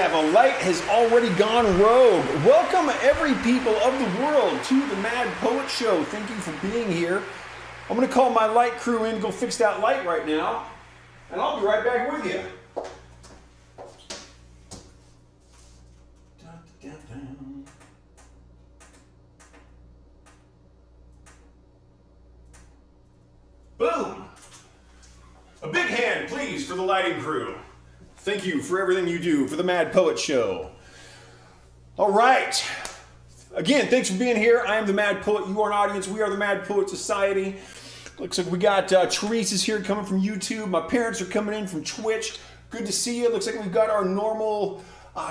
have a light has already gone rogue. Welcome every people of the world to the Mad Poet Show. Thank you for being here. I'm going to call my light crew in to go fix that light right now, and I'll be right back with you. Boom! A big hand, please, for the lighting crew. Thank you for everything you do for the Mad Poet Show. All right. Again, thanks for being here. I am the Mad Poet. You are an audience. We are the Mad Poet Society. Looks like we got Therese is here coming from YouTube. My parents are coming in from Twitch. Good to see you. Looks like we've got our normal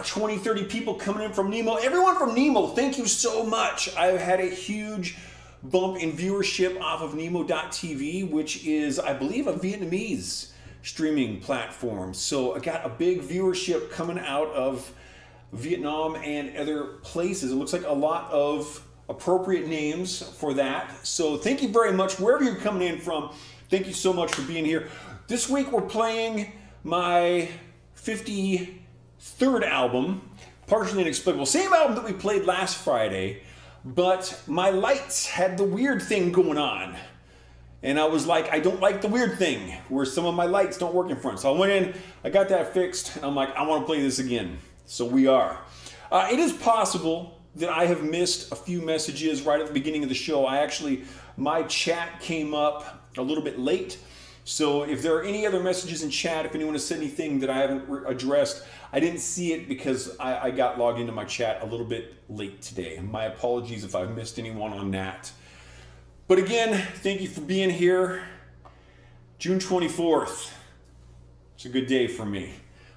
20, 30 people coming in from Nemo. Everyone from Nemo, thank you so much. I've had a huge bump in viewership off of Nemo.tv, which is, I believe, a Vietnamese streaming platform. So I got a big viewership coming out of Vietnam and other places. It looks like a lot of appropriate names for that. So thank you very much. Wherever you're coming in from, thank you so much for being here. This week we're playing my 53rd album, Partially Inexplicable. Same album that we played last Friday, but my lights had the weird thing going on. And I was like, I don't like the weird thing where some of my lights don't work in front. So I went in, I got that fixed, and I'm like, I want to play this again. So we are. It is possible that I have missed a few messages right at the beginning of the show. My chat came up a little bit late. So if there are any other messages in chat, if anyone has said anything that I haven't addressed, I didn't see it because I got logged into my chat a little bit late today. My apologies if I've missed anyone on that. But again, thank you for being here. June 24th. It's a good day for me.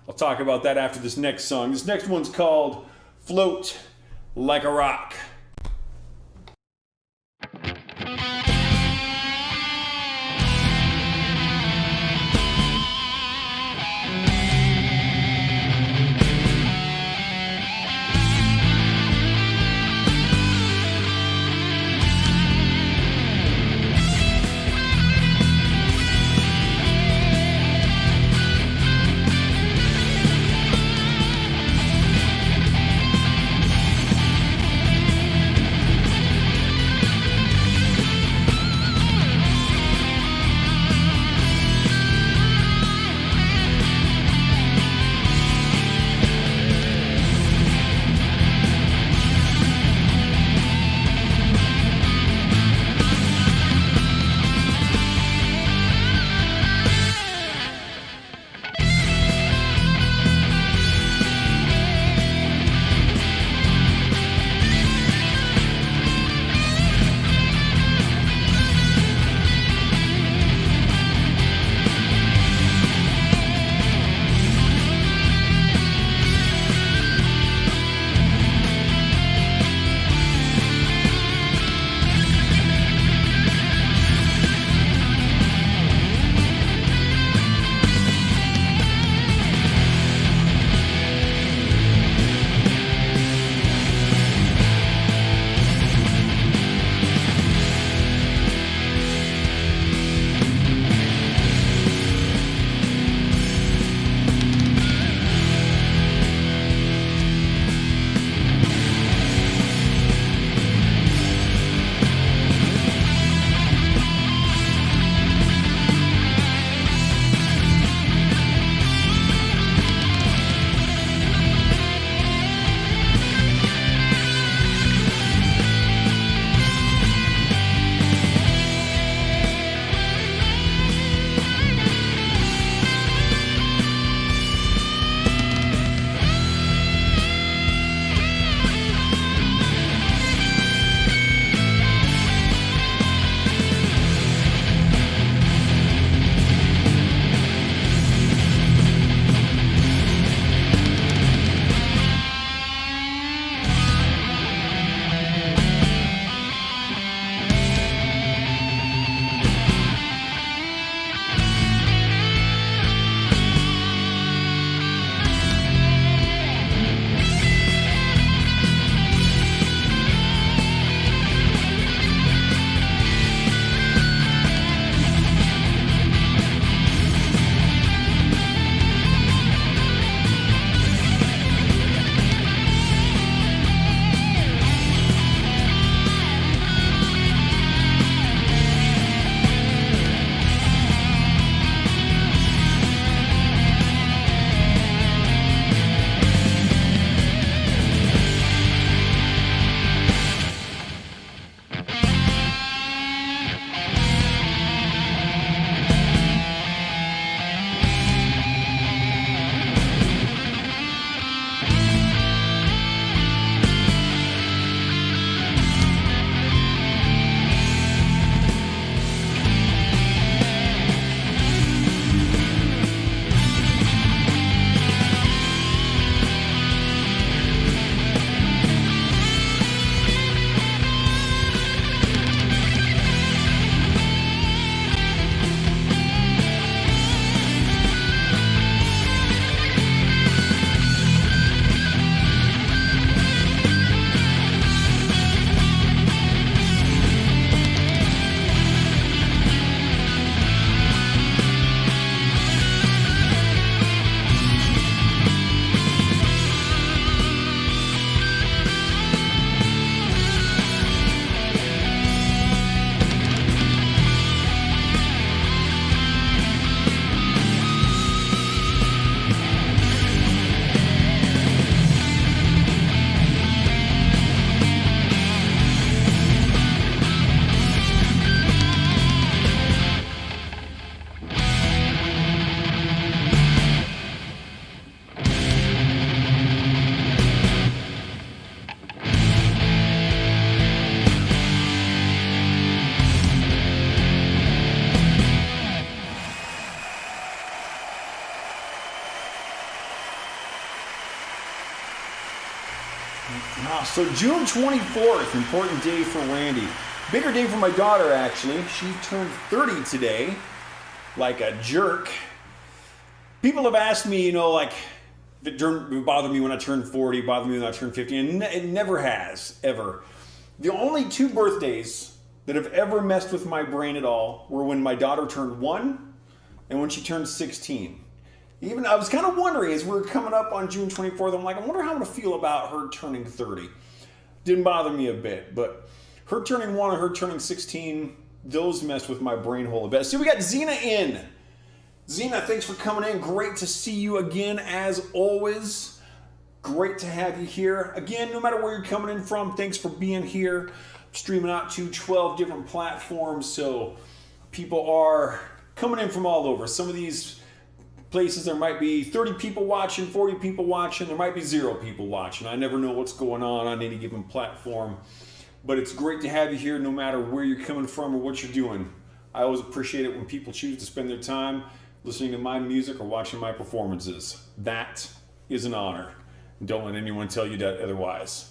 I'll talk about that after this next song. This next one's called Float Like a Rock. So June 24th, important day for Randy. Bigger day for my daughter, actually. She turned 30 today, like a jerk. People have asked me, like, if it bothered me when I turned 40, bothered me when I turned 50, and it never has, ever. The only two birthdays that have ever messed with my brain at all were when my daughter turned 1 and when she turned 16. Even I was kind of wondering as we were coming up on June 24th, I'm like, I wonder how I'm going to feel about her turning 30. Didn't bother me a bit, but her turning 1 and her turning 16, those messed with my brain hole a bit. So we got Xena in. Xena, thanks for coming in. Great to see you again, as always. Great to have you here. Again, no matter where you're coming in from, thanks for being here. Streaming out to 12 different platforms, so people are coming in from all over. Some of these places there might be 30 people watching, 40 people watching, there might be 0 people watching. I never know what's going on any given platform, but it's great to have you here no matter where you're coming from or what you're doing. I always appreciate it when people choose to spend their time listening to my music or watching my performances. That is an honor. Don't let anyone tell you that otherwise.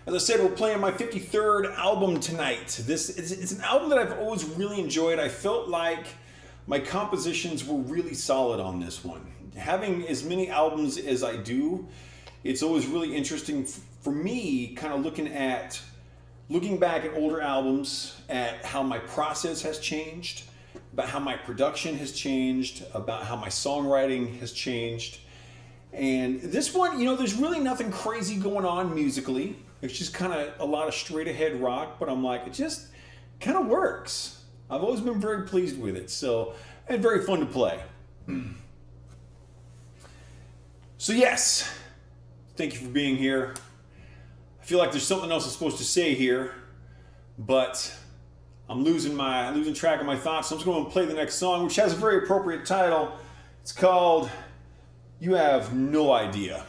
As I said, we're playing my 53rd album tonight. It's an album that I've always really enjoyed. I felt like my compositions were really solid on this one. Having as many albums as I do, it's always really interesting for me, kind of looking back at older albums, at how my process has changed, about how my production has changed, about how my songwriting has changed. And this one, there's really nothing crazy going on musically. It's just kind of a lot of straight ahead rock, but I'm like, it just kind of works. I've always been very pleased with it, and very fun to play. So yes, thank you for being here. I feel like there's something else I'm supposed to say here, but I'm losing track of my thoughts, so I'm just going to play the next song, which has a very appropriate title. It's called You Have No Idea.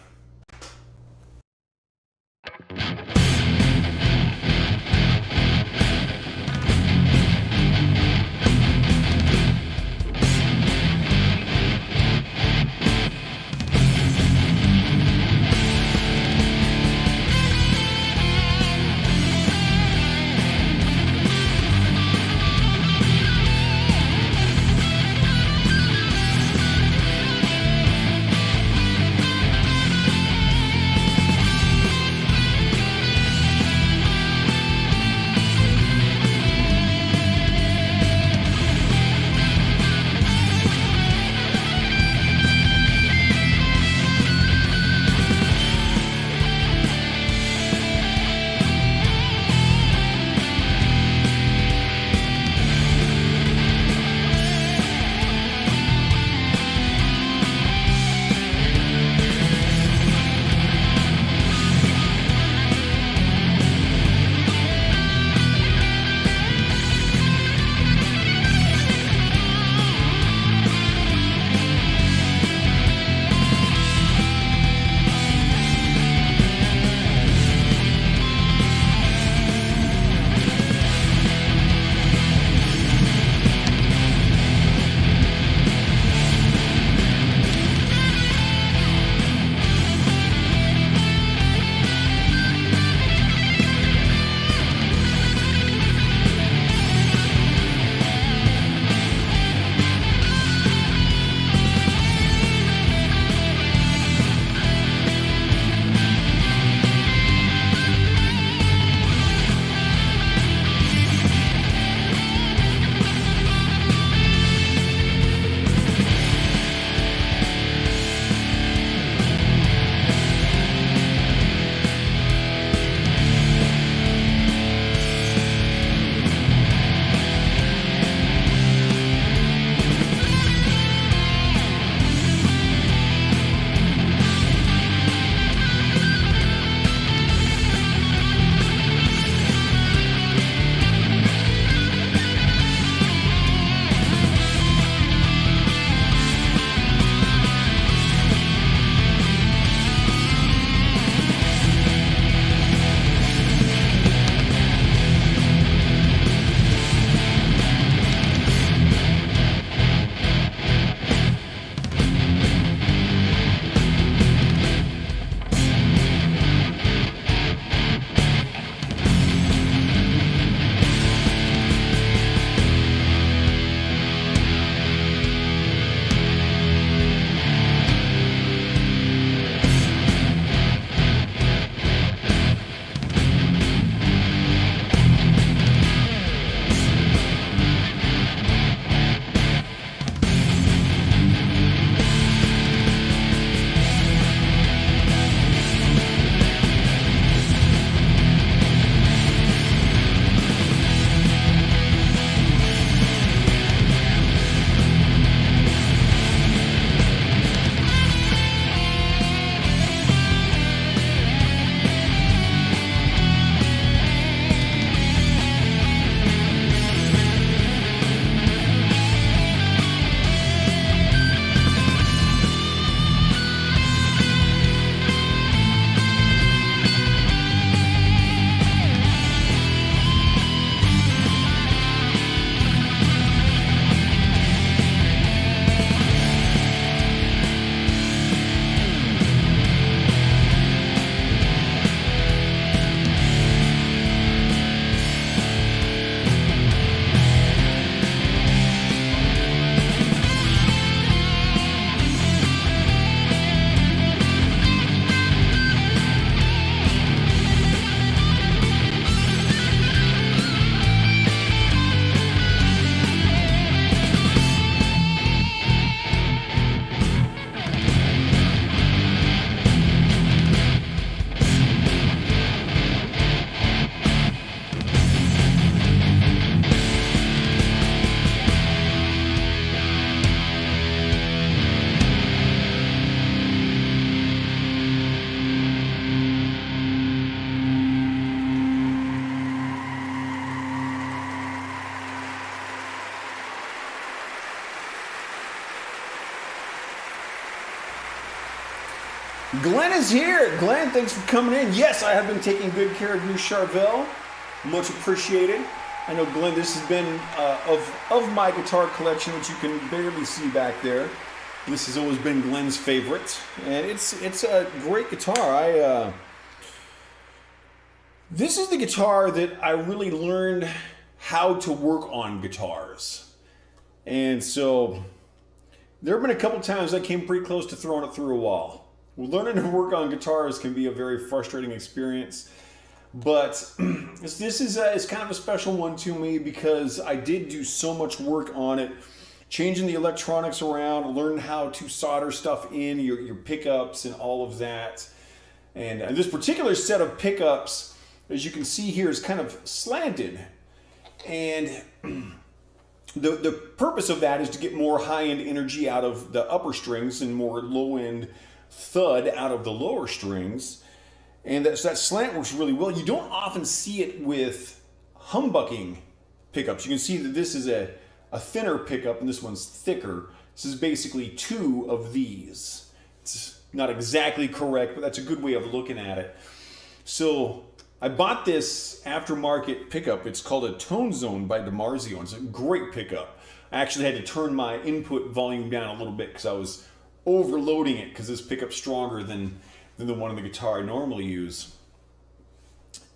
Glenn is here. Glenn, thanks for coming in. Yes, I have been taking good care of you, Charvel. Much appreciated. I know, Glenn, this has been of my guitar collection, which you can barely see back there. This has always been Glenn's favorite, and it's a great guitar. This is the guitar that I really learned how to work on guitars, and so there have been a couple times I came pretty close to throwing it through a wall. Learning to work on guitars can be a very frustrating experience. But this is kind of a special one to me because I did do so much work on it, changing the electronics around, learning how to solder stuff in, your pickups and all of that. And this particular set of pickups, as you can see here, is kind of slanted. And the purpose of that is to get more high-end energy out of the upper strings and more low-end thud out of the lower strings. And that slant works really well. You don't often see it with humbucking pickups. You can see that this is a thinner pickup and this one's thicker. This is basically two of these. It's not exactly correct, but that's a good way of looking at it. So I bought this aftermarket pickup. It's called a Tone Zone by DiMarzio. It's a great pickup. I actually had to turn my input volume down a little bit because I was overloading it because this pickup's stronger than the one in the guitar I normally use.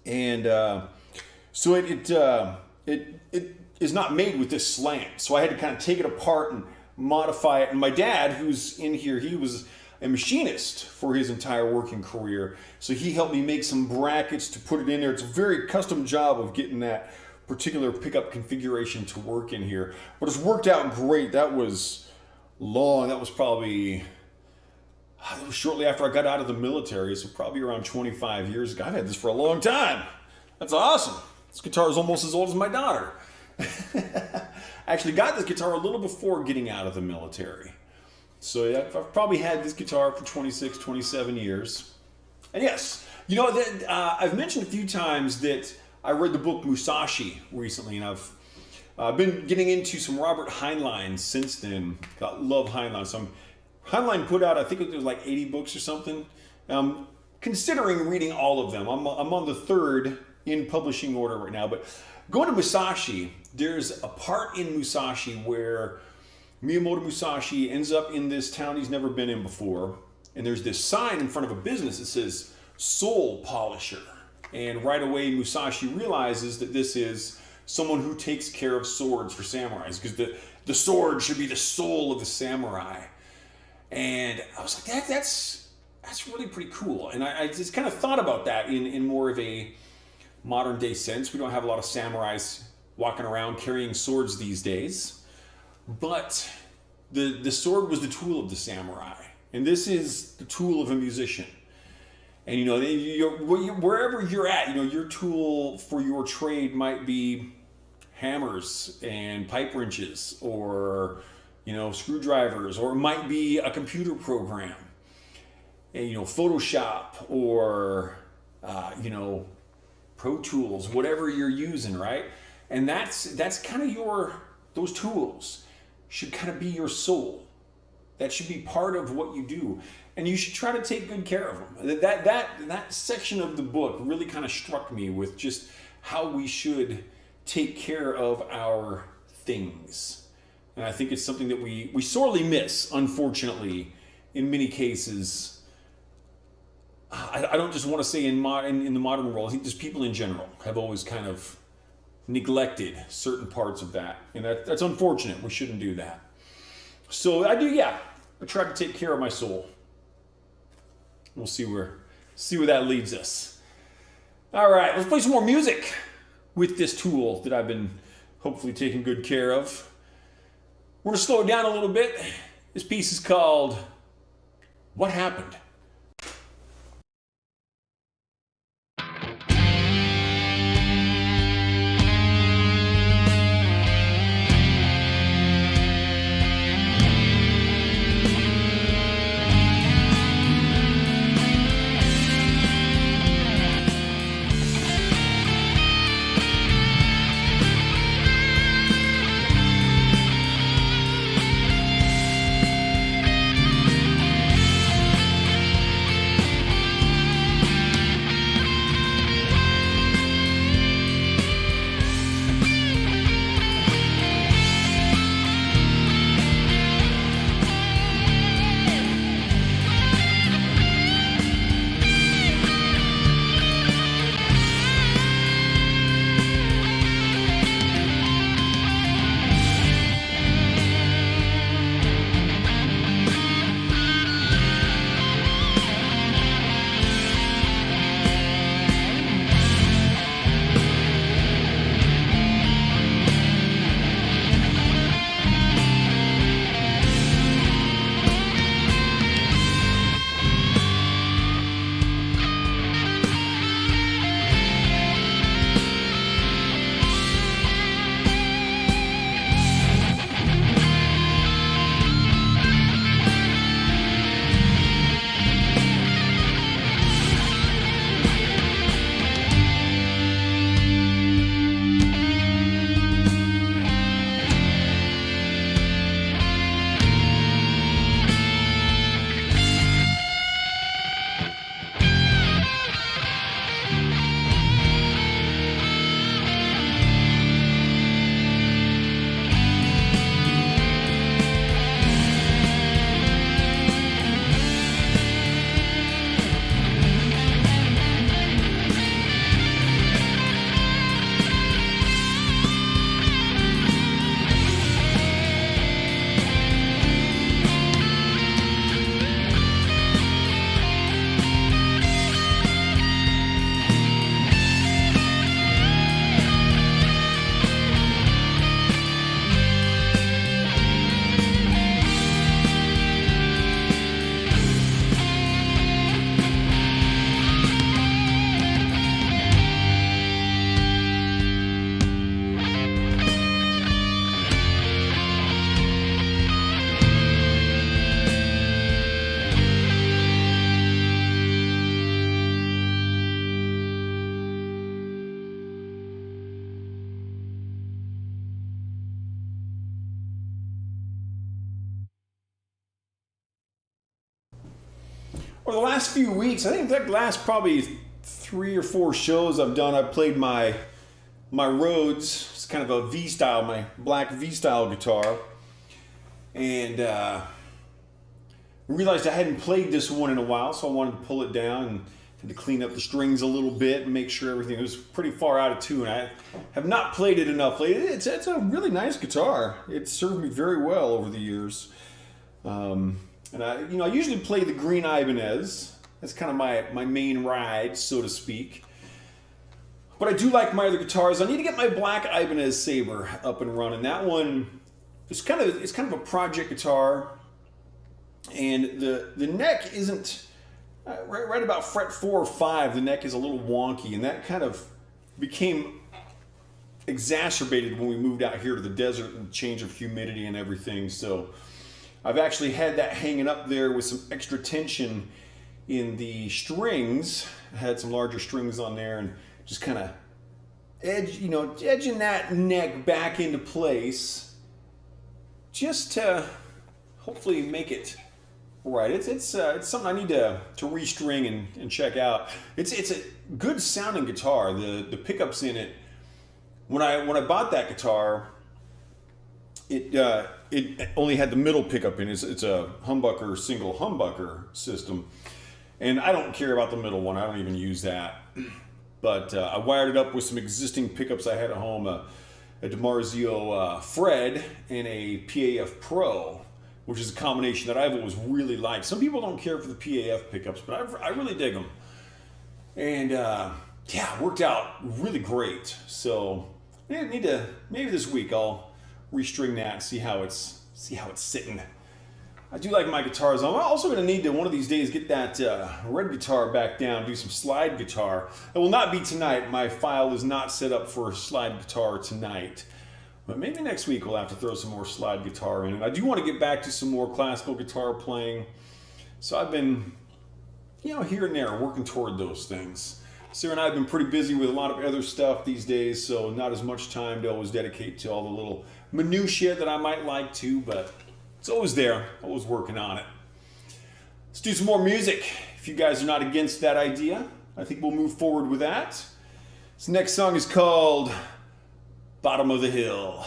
And so it is not made with this slant. So I had to kind of take it apart and modify it. And my dad, who's in here, he was a machinist for his entire working career. So he helped me make some brackets to put it in there. It's a very custom job of getting that particular pickup configuration to work in here. But it's worked out great. That was long. That was probably... It was shortly after I got out of the military, so probably around 25 years ago. I've had this for a long time. That's awesome. This guitar is almost as old as my daughter. I actually got this guitar a little before getting out of the military. So yeah, I've probably had this guitar for 26, 27 years. And yes, you know, I've mentioned a few times that I read the book Musashi recently, and I've been getting into some Robert Heinlein since then. Love Heinlein. So Heinlein put out, I think it was like 80 books or something. Considering reading all of them. I'm on the third in publishing order right now. But going to Musashi, there's a part in Musashi where Miyamoto Musashi ends up in this town he's never been in before. And there's this sign in front of a business that says Soul Polisher. And right away Musashi realizes that this is someone who takes care of swords for samurais. Because the sword should be the soul of the samurai. And I was like, that's really pretty cool. And I just kind of thought about that in more of a modern day sense. We don't have a lot of samurais walking around carrying swords these days. But the sword was the tool of the samurai. And this is the tool of a musician. And you know, wherever you're at, you know, your tool for your trade might be hammers and pipe wrenches, or you know, screwdrivers, or it might be a computer program, and, you know, Photoshop, or you know, Pro Tools, whatever you're using, right? And that's kind of those tools should kind of be your soul. That should be part of what you do, and you should try to take good care of them. That section of the book really kind of struck me with just how we should take care of our things. And I think it's something that we sorely miss, unfortunately, in many cases. I don't just want to say in the modern world. I think just people in general have always kind of neglected certain parts of that. And that's unfortunate. We shouldn't do that. So I try to take care of my soul. We'll see where that leads us. All right, let's play some more music with this tool that I've been hopefully taking good care of. We're going to slow it down a little bit. This piece is called What Happened? Over the last few weeks, I think the last probably 3 or 4 shows I've done, I've played my Rhodes. It's kind of a V-style, my black V-style guitar. And I realized I hadn't played this one in a while, so I wanted to pull it down and had to clean up the strings a little bit and make sure everything was pretty far out of tune. I have not played it enough lately. It's a really nice guitar. It's served me very well over the years. And I usually play the green Ibanez. That's kind of my main ride, so to speak. But I do like my other guitars. I need to get my black Ibanez Sabre up and running. That one it's kind of a project guitar, and the neck isn't right about fret 4 or 5. The neck is a little wonky, and that kind of became exacerbated when we moved out here to the desert and change of humidity and everything. So I've actually had that hanging up there with some extra tension in the strings. I had some larger strings on there and just kind of edging that neck back into place just to hopefully make it right. It's something I need to restring and check out. It's a good sounding guitar. The pickups in it, when I bought that guitar, it only had the middle pickup in it. It's a humbucker, single humbucker system. And I don't care about the middle one. I don't even use that. But I wired it up with some existing pickups I had at home, a DiMarzio Fred and a PAF Pro, which is a combination that I've always really liked. Some people don't care for the PAF pickups, but I really dig them. And it worked out really great. So maybe this week I'll restring that and see how it's sitting. I do like my guitars. I'm also going to need to one of these days get that red guitar back down, do some slide guitar. It will not be tonight. My file is not set up for slide guitar tonight. But maybe next week we'll have to throw some more slide guitar in. And I do want to get back to some more classical guitar playing. So I've been, here and there working toward those things. Sarah and I have been pretty busy with a lot of other stuff these days, so not as much time to always dedicate to all the little minutiae that I might like to, but it's always there, always working on it. Let's do some more music. If you guys are not against that idea, I think we'll move forward with that. This next song is called Bottom of the Hill.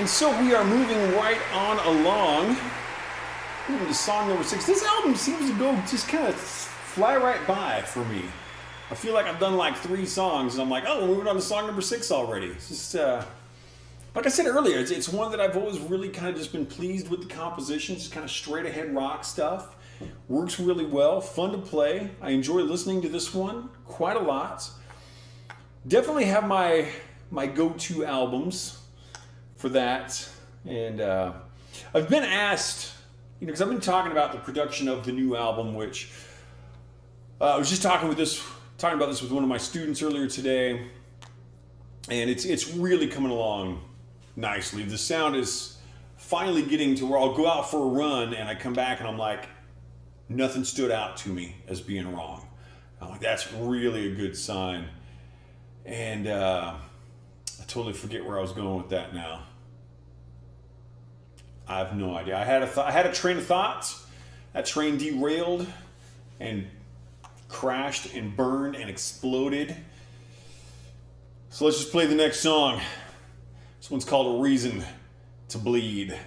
And so we are moving right on along. Moving to song number 6. This album seems to go just kind of fly right by for me. I feel like I've done like 3 songs and I'm like, oh, we're moving on to song number 6 already. It's just, like I said earlier, it's one that I've always really kind of just been pleased with the composition. Just kind of straight ahead rock stuff. Works really well, fun to play. I enjoy listening to this one quite a lot. Definitely have my go-to albums for that. And I've been asked, because I've been talking about the production of the new album, which I was just talking about this with one of my students earlier today, and it's really coming along nicely. The sound is finally getting to where I'll go out for a run and I come back and I'm like, nothing stood out to me as being wrong. I'm like, that's really a good sign. And I totally forget where I was going with that now. I have no idea. I had a train of thoughts. That train derailed and crashed and burned and exploded. So let's just play the next song. This one's called A Reason to Bleed.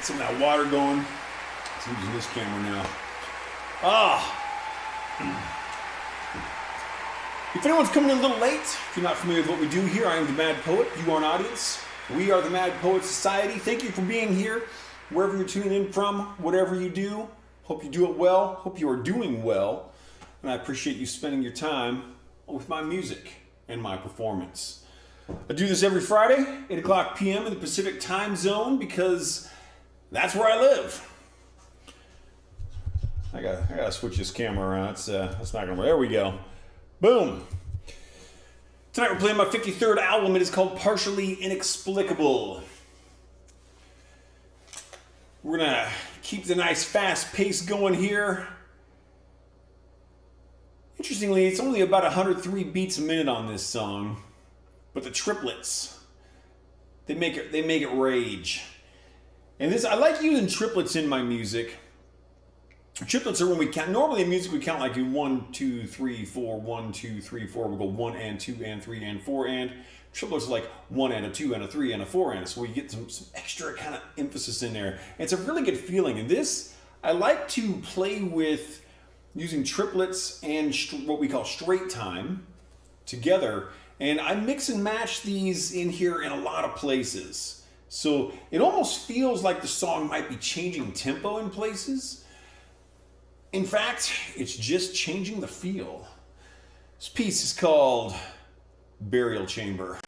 Get some of that water going. I'm using this camera now. If anyone's coming in a little late, if you're not familiar with what we do here, I am the Mad Poet. You are an audience. We are the Mad Poet Society. Thank you for being here, wherever you're tuning in from, whatever you do. Hope you do it well. Hope you are doing well. And I appreciate you spending your time with my music and my performance. I do this every Friday, 8 o'clock p.m. in the Pacific time zone because that's where I live. I gotta switch this camera around. That's not gonna work. There we go. Boom. Tonight we're playing my 53rd album. It is called Partially Inexplicable. We're gonna keep the nice fast pace going here. Interestingly, it's only about 103 beats a minute on this song, but the triplets, they make it rage. And this, I like using triplets in my music. Triplets are when we count. Normally in music we count like 1, 2, 3, 4, 1, 2, 3, 4. We go 1 and 2 and 3 and 4 and. Triplets are like 1 and a 2 and a 3 and a 4 and. So we get some extra kind of emphasis in there. And it's a really good feeling. And this, I like to play with using triplets and what we call straight time together. And I mix and match these in here in a lot of places. So it almost feels like the song might be changing tempo in places. In fact, it's just changing the feel. This piece is called Burial Chamber.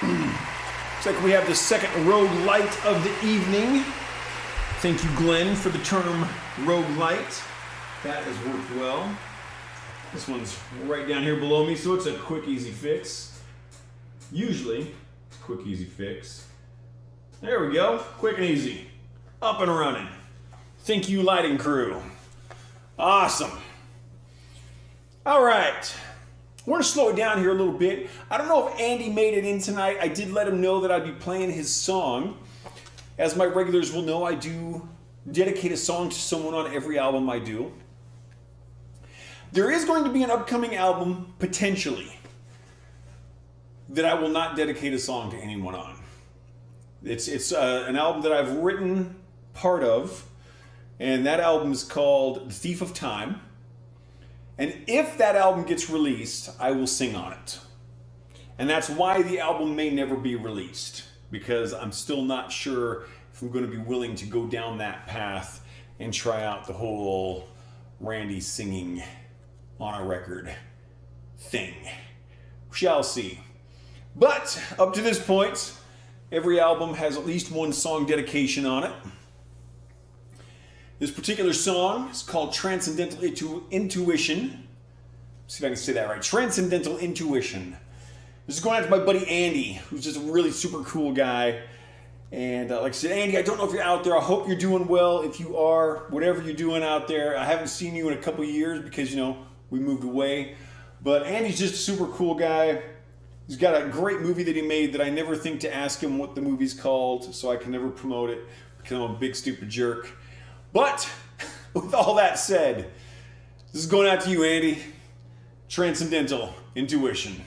Looks like we have the second rogue light of the evening. Thank you, Glenn, for the term rogue light. That has worked well. This one's right down here below me, so it's a quick, easy fix. Usually, it's a quick, easy fix. There we go, quick and easy. Up and running. Thank you, lighting crew. Awesome. All right. We're going to slow it down here a little bit. I don't know if Andy made it in tonight. I did let him know that I'd be playing his song. As my regulars will know, I do dedicate a song to someone on every album I do. There is going to be an upcoming album, potentially, that I will not dedicate a song to anyone on. It's an album that I've written part of, and that album is called The Thief of Time. And if that album gets released, I will sing on it. And that's why the album may never be released, because I'm still not sure if I'm going to be willing to go down that path and try out the whole Randy singing on a record thing. Shall see. But up to this point, every album has at least one song dedication on it. This particular song is called Transcendental Intuition. See if I can say that right. Transcendental Intuition. This is going out to my buddy Andy, who's just a really super cool guy. And like I said, Andy, I don't know if you're out there. I hope you're doing well. If you are, whatever you're doing out there, I haven't seen you in a couple years because, we moved away. But Andy's just a super cool guy. He's got a great movie that he made that I never think to ask him what the movie's called, so I can never promote it because I'm a big stupid jerk. But with all that said, this is going out to you, Andy. Transcendental Intuition.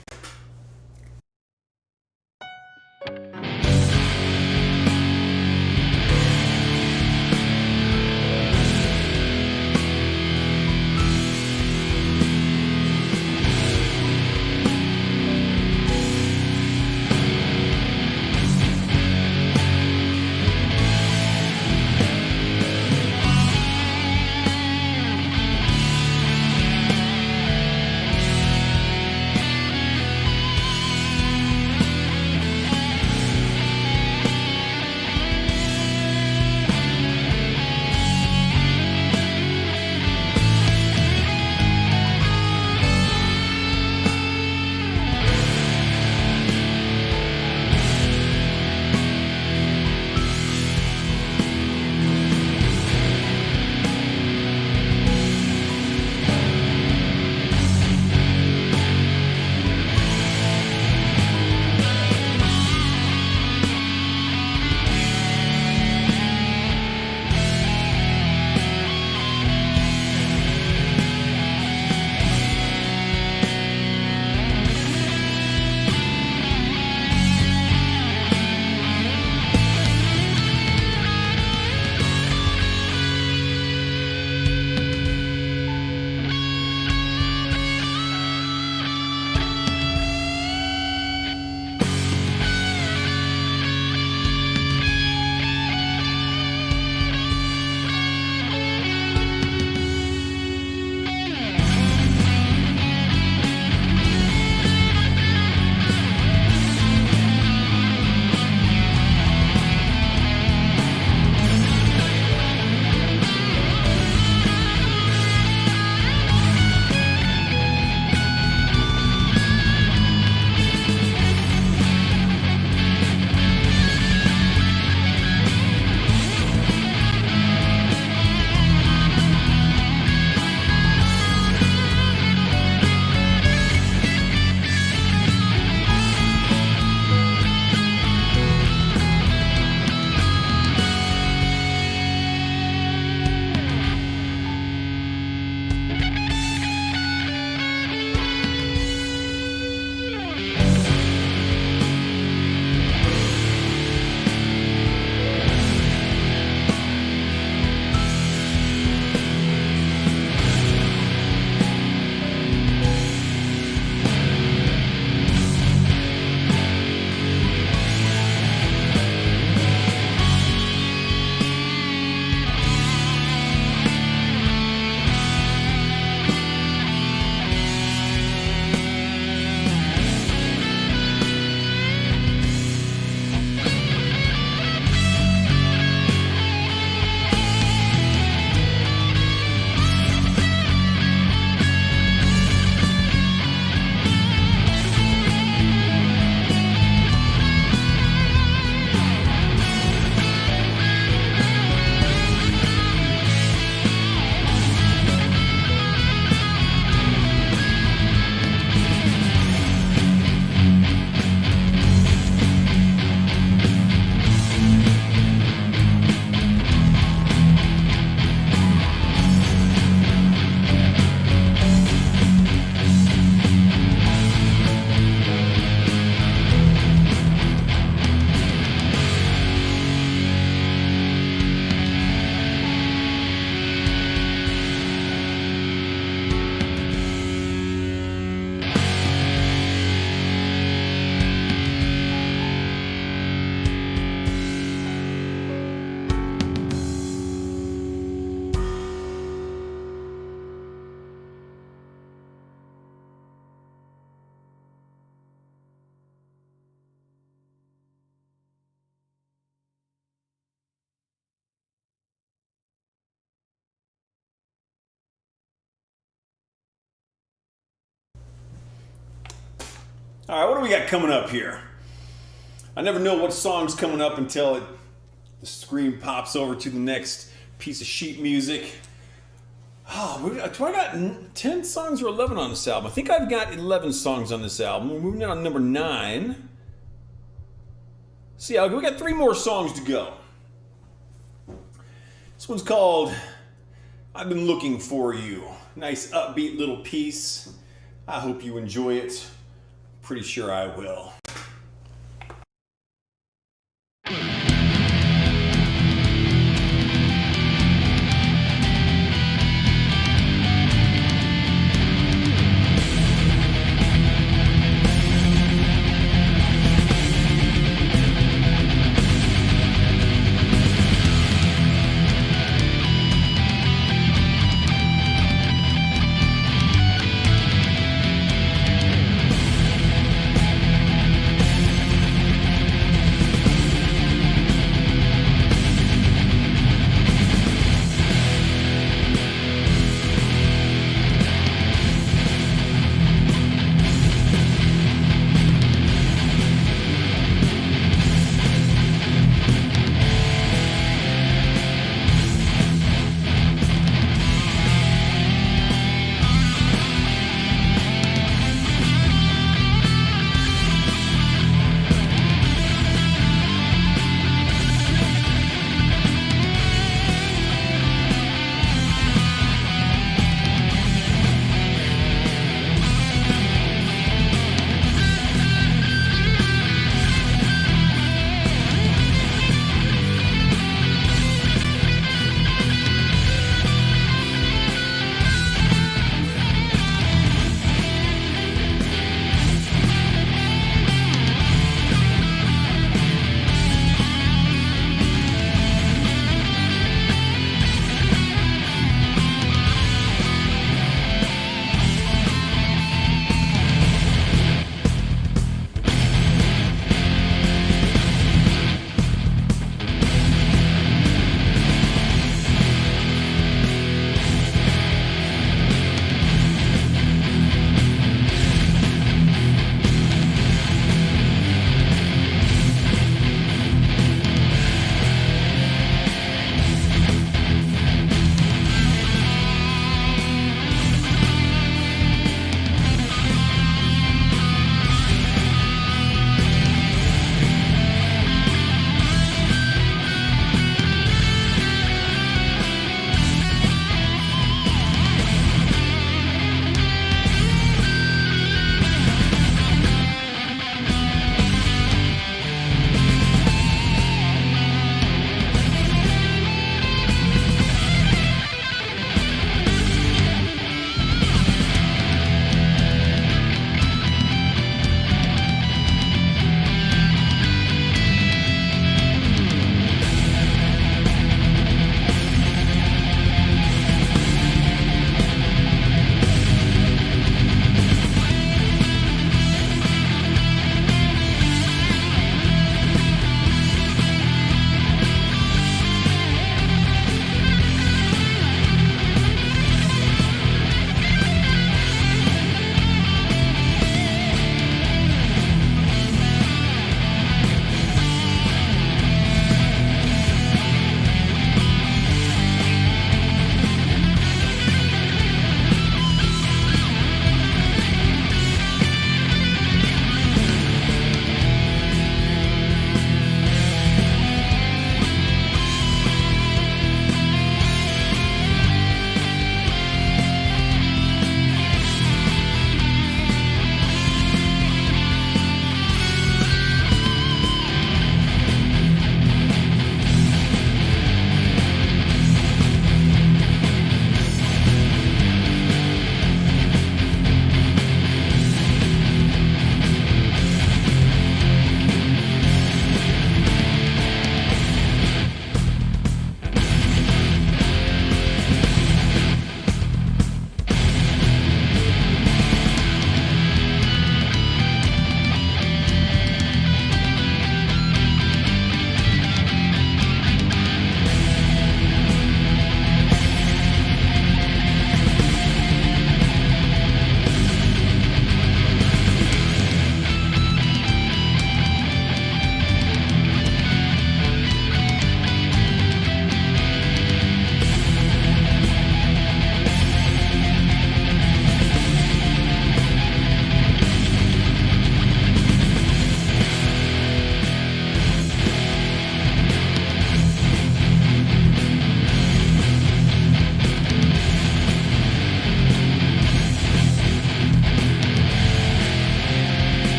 All right, what do we got coming up here? I never know what song's coming up until the screen pops over to the next piece of sheet music. Oh, do I got 10 songs or 11 on this album? I think I've got 11 songs on this album. We're moving on to number 9. See, we got 3 more songs to go. This one's called I've Been Looking For You. Nice upbeat little piece. I hope you enjoy it. Pretty sure I will.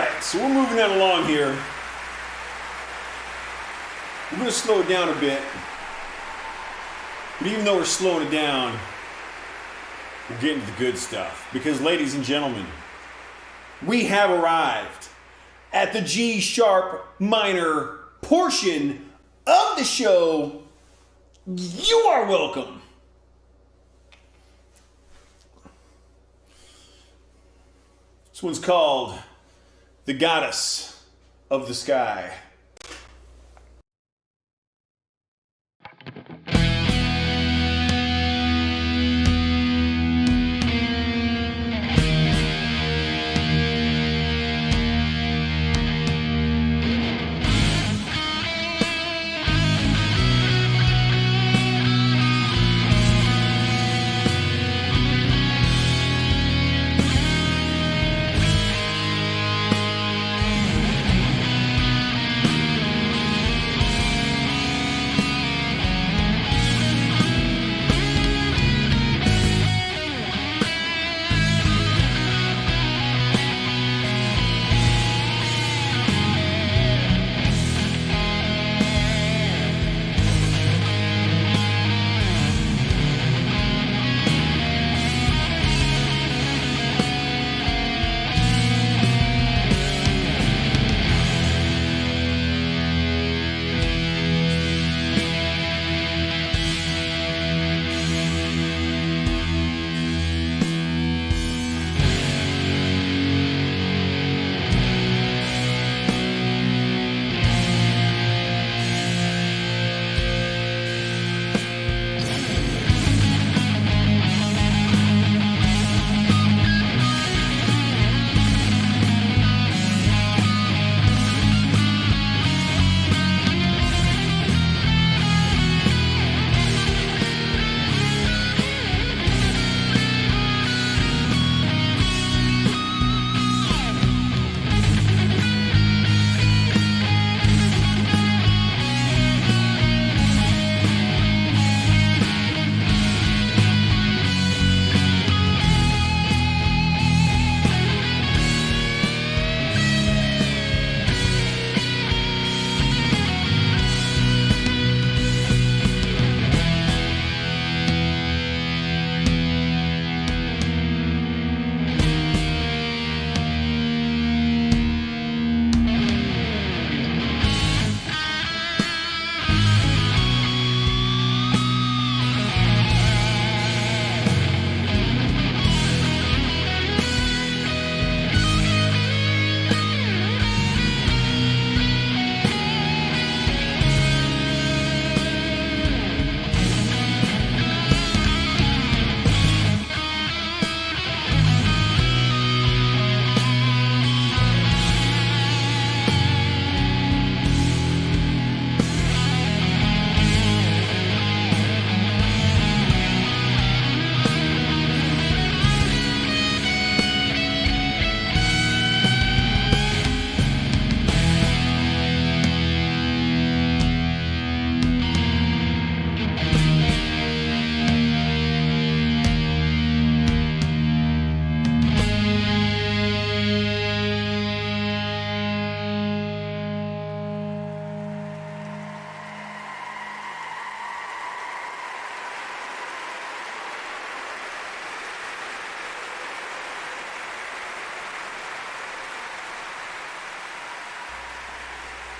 right, so we're moving that along here. We're going to slow it down a bit. But even though we're slowing it down, we're getting to the good stuff. Because, ladies and gentlemen, we have arrived at the G sharp minor portion of the show. You are welcome. This one's called The Goddess of the Sky.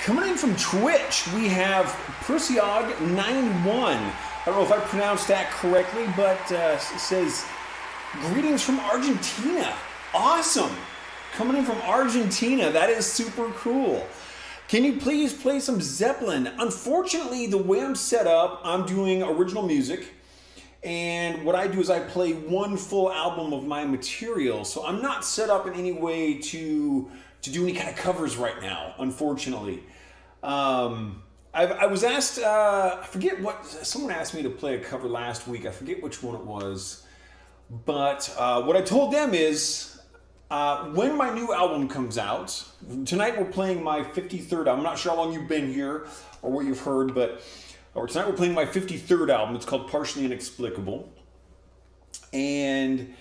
Coming in from Twitch, we have Persiog91. I don't know if I pronounced that correctly, but it says, greetings from Argentina. Awesome. Coming in from Argentina. That is super cool. Can you please play some Zeppelin? Unfortunately, the way I'm set up, I'm doing original music. And what I do is I play one full album of my material. So I'm not set up in any way to do any kind of covers right now, unfortunately. I was asked, I forget what, someone asked me to play a cover last week. I forget which one it was. But what I told them is, when my new album comes out, tonight we're playing my 53rd album. I'm not sure how long you've been here or what you've heard, but tonight we're playing my 53rd album. It's called Partially Inexplicable. And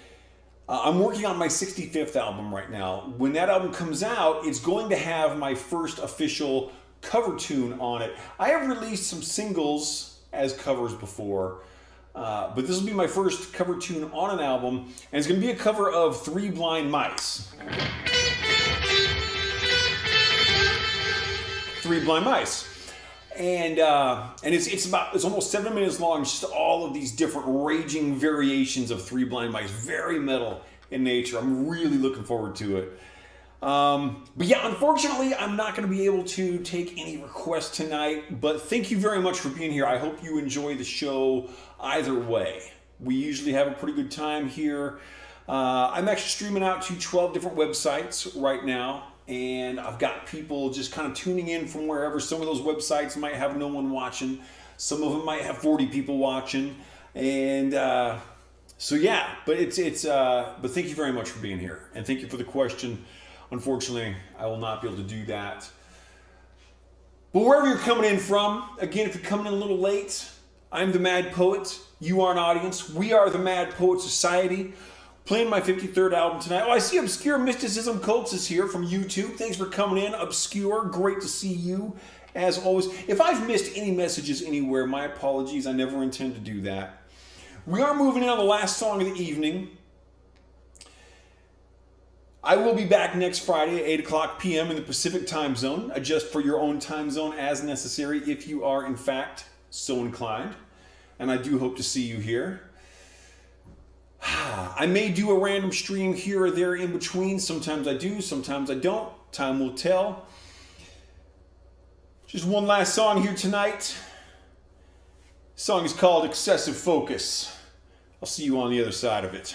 I'm working on my 65th album right now. When that album comes out, it's going to have my first official cover tune on it. I have released some singles as covers before, but this will be my first cover tune on an album, and it's going to be a cover of Three Blind Mice. Three Blind Mice. And it's almost 7 minutes long, just all of these different raging variations of Three Blind Mice, very metal in nature. I'm really looking forward to it. But yeah, unfortunately, I'm not going to be able to take any requests tonight, but thank you very much for being here. I hope you enjoy the show either way. We usually have a pretty good time here. I'm actually streaming out to 12 different websites right now. And I've got people just kind of tuning in from wherever. Some of those websites might have no one watching. Some of them might have 40 people watching. And so yeah, but but thank you very much for being here. And thank you for the question. Unfortunately, I will not be able to do that. But wherever you're coming in from, again, if you're coming in a little late, I'm the Mad Poet. You are an audience. We are the Mad Poet Society. Playing my 53rd album tonight. Oh, I see Obscure Mysticism Cults is here from YouTube. Thanks for coming in, Obscure. Great to see you, as always. If I've missed any messages anywhere, my apologies. I never intend to do that. We are moving in on the last song of the evening. I will be back next Friday at 8 o'clock p.m. in the Pacific time zone. Adjust for your own time zone as necessary if you are, in fact, so inclined. And I do hope to see you here. I may do a random stream here or there in between. Sometimes I do, sometimes I don't. Time will tell. Just one last song here tonight. The song is called Excessive Focus. I'll see you on the other side of it.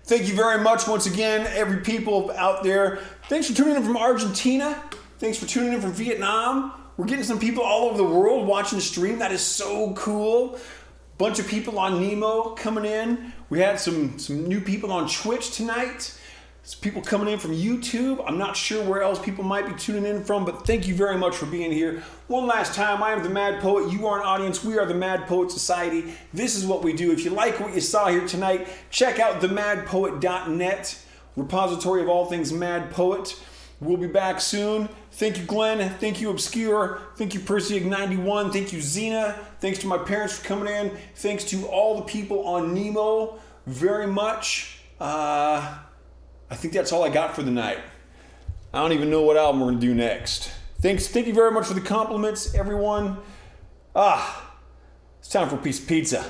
Thank you very much once again, every people out there. Thanks for tuning in from Argentina. Thanks for tuning in from Vietnam. We're getting some people all over the world watching the stream. That is so cool. Bunch of people on Nemo coming in. We had some new people on Twitch tonight. Some people coming in from YouTube. I'm not sure where else people might be tuning in from, but thank you very much for being here. One last time, I am the Mad Poet. You are an audience. We are the Mad Poet Society. This is what we do. If you like what you saw here tonight, check out themadpoet.net, repository of all things Mad Poet. We'll be back soon. Thank you, Glenn. Thank you, Obscure. Thank you, Perseig91. Thank you, Xena. Thanks to my parents for coming in. Thanks to all the people on Nemo very much. I think that's all I got for the night. I don't even know what album we're going to do next. Thank you very much for the compliments, everyone. It's time for a piece of pizza.